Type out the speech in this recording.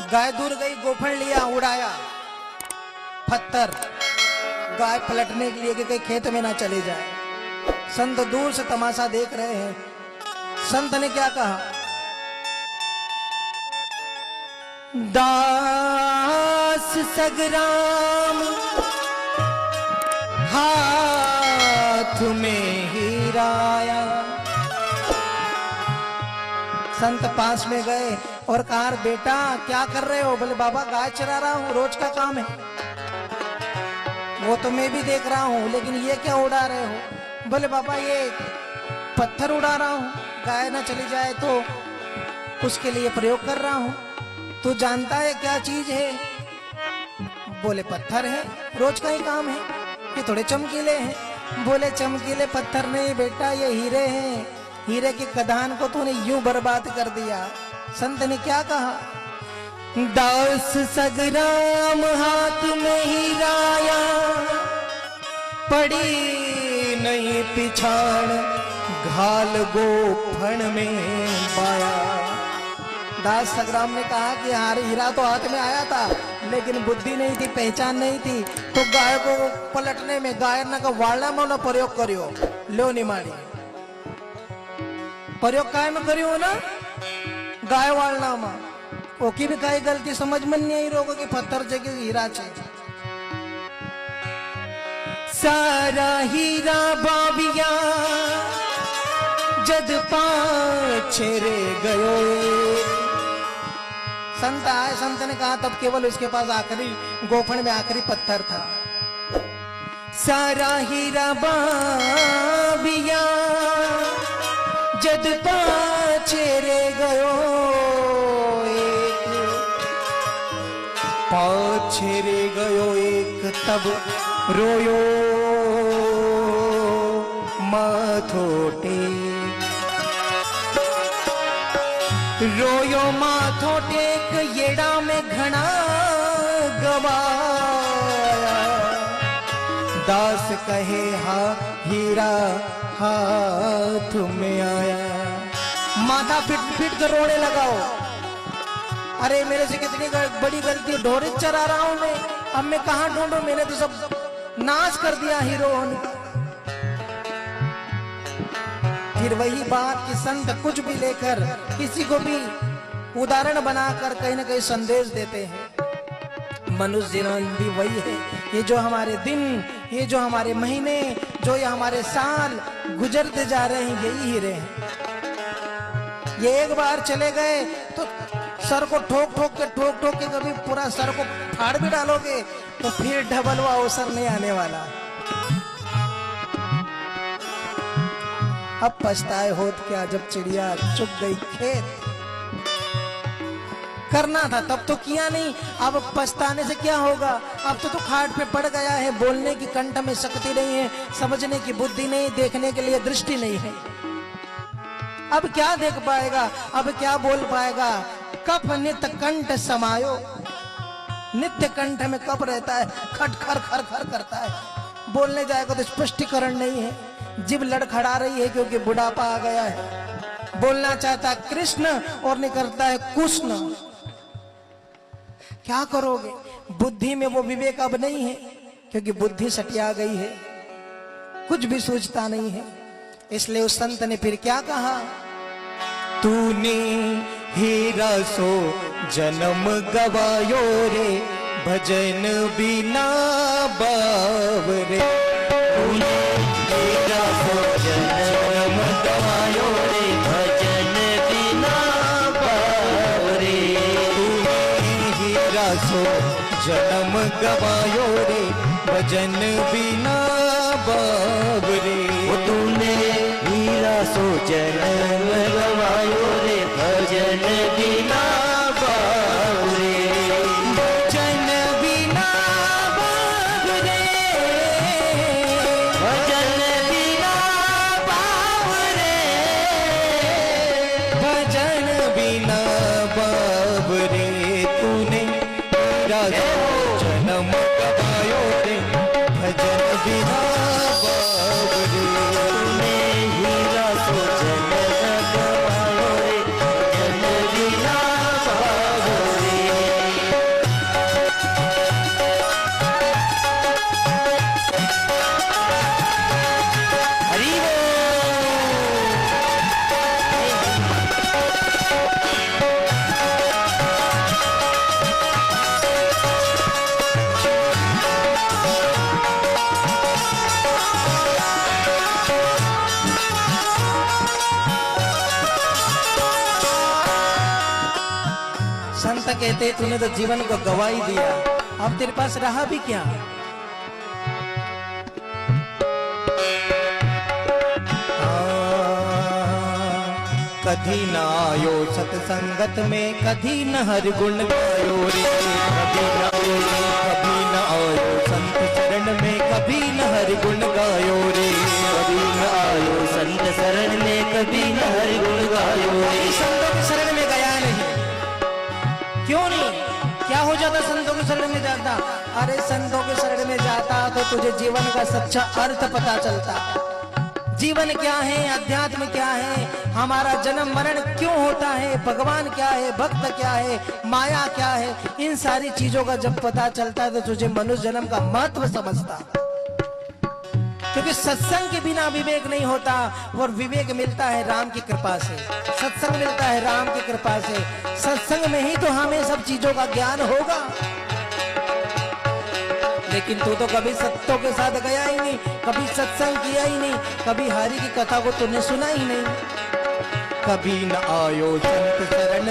गाय दूर गई, गोफन लिया, उड़ाया पत्थर, गाय पलटने के लिए कि कहीं खेत में ना चले जाए। संत दूर से तमाशा देख रहे हैं। संत ने क्या कहा, दास सगराम हाथ में हीराया। संत पास में गए और कहा, बेटा क्या कर रहे हो? बोले बाबा गाय चरा रहा हूँ, रोज का काम है। वो तो मैं भी देख रहा हूँ, लेकिन ये क्या उड़ा रहे हो? बोले बाबा ये पत्थर उड़ा रहा हूँ, गाय ना चली जाए तो उसके लिए प्रयोग कर रहा हूँ। तू जानता है क्या चीज है? बोले पत्थर है, रोज का ही काम है, ये थोड़े चमकीले हैं। बोले चमकीले पत्थर नहीं बेटा, ये हीरे हैं। हीरे की खदान को तूने यूं बर्बाद कर दिया। संत ने क्या कहा, दास सगराम हाथ में हीराया, पड़ी नहीं पिछाड़ घाल गोफन में पाया। दास सगराम ने कहा कि यार हीरा तो हाथ में आया था, लेकिन बुद्धि नहीं थी, पहचान नहीं थी, तो गाय को पलटने में गाय न का वाला में प्रयोग करियो। लो निमाड़ी प्रयोग काय में करियो ना, गाय वालना में। ओकी भी कई गलती समझ में नहीं आई रोगो कि पत्थर जगह हीरा छे। सारा हीरा बाबिया जद पाछे रे गयो। संत आए, संत ने कहा तब केवल उसके पास आखिरी गोफन में आखिरी पत्थर था। सारा हीरा बाबिया जद पाछे रे गयो, एक पाछे रे गयो एक तब रोयो माथोटे। रोयो माथो टेक येड़ा में घना गवाया। दास कहे हा हीरा हाथ में आया। माथा पीट पीट कर रोने लगाओ, अरे मेरे से कितनी बड़ी गलती, ढोरे चरा रहा हूं मैं, अब मैं कहां ढूंढूं, मैंने तो सब नाश कर दिया हीरो। फिर वही बात कि संत कुछ भी लेकर किसी को भी उदाहरण बनाकर कहीं ना कहीं संदेश देते हैं। मनुष्य जीवन भी वही है। ये जो हमारे दिन, ये जो हमारे महीने, जो ये हमारे साल गुजरते जा रहे हैं, यही हीरे हैं। ये एक बार चले गए तो सर को ठोक ठोक के कभी पूरा सर को फाड़ भी डालोगे तो फिर डबल वो अवसर नहीं आने वाला। अब पछताए होत क्या जब चिड़िया चुग गई खेत। करना था तब तो किया नहीं, अब पछताने से क्या होगा? अब तो खाट पे पड़ गया है, बोलने की कंठ में शक्ति नहीं है, समझने की बुद्धि नहीं, देखने के लिए दृष्टि नहीं है। अब क्या देख पाएगा, अब क्या बोल पाएगा? कप नित्य कंठ समायो, नित्य कंठ में कप रहता है, खट खर खर खर करता है। बोलने जाएगा तो स्पष्टीकरण नहीं है, जिभ लड़खड़ा रही है क्योंकि बुढ़ापा आ गया है। बोलना चाहता कृष्ण और निकलता है कृष्ण। क्या करोगे? बुद्धि में वो विवेक अब नहीं है, क्योंकि बुद्धि सटिया गई है, कुछ भी सूझता नहीं है। इसलिए उस संत ने फिर क्या कहा, तूने हीरा सो जन्म गवायो रे, भजन बिना बावरे। तूने हीरा सो जन्म गवायो रे, भजन बिना बावरे। तूने हीरा सो जन्म गवायो रे, भजन बिना बावरे। तूने हीरा सो जन्म गवायो रे, भजन बिना बावरे। भजन बिना बावरे, भजन बिना बावरे। भजन बिना बावरे। तूने हीरा सो जन्म गवायो रे, भजन बिना बावरे। तूने हीरा सो जन्म गवायो रे, भजन बिना बावरे। संत कहते तूने तो जीवन को गवा ही दिया, अब तेरे पास रहा भी क्या। कधी न आयो सत्संगत में, कधी न हर गुण गायो रे, कभी न आयो संत शरण में, कभी न हर गुण गायो रे, कभी न आयो संत शरण में, कभी न हरि गुण गायो रे। संतों के शरण में गया नहीं, क्यों नहीं, क्या हो जाता संतों के शरण में जाता। अरे संतों के शरण में जाता तो तुझे जीवन का सच्चा अर्थ पता चलता। जीवन क्या है, अध्यात्म क्या है, हमारा जन्म मरण क्यों होता है, भगवान क्या है, भक्त क्या है, माया क्या है, इन सारी चीजों का जब पता चलता है तो तुझे मनुष्य जन्म का महत्व समझता। क्योंकि सत्संग के बिना विवेक नहीं होता, और विवेक मिलता है राम की कृपा से, सत्संग मिलता है राम की कृपा से। सत्संग में ही तो हमें सब चीजों का ज्ञान होगा। लेकिन तू तो कभी सत्यों के साथ गया ही नहीं, कभी सत्संग किया ही नहीं, कभी हरि की कथा को तूने सुना ही नहीं। कभी न आयो संत शरण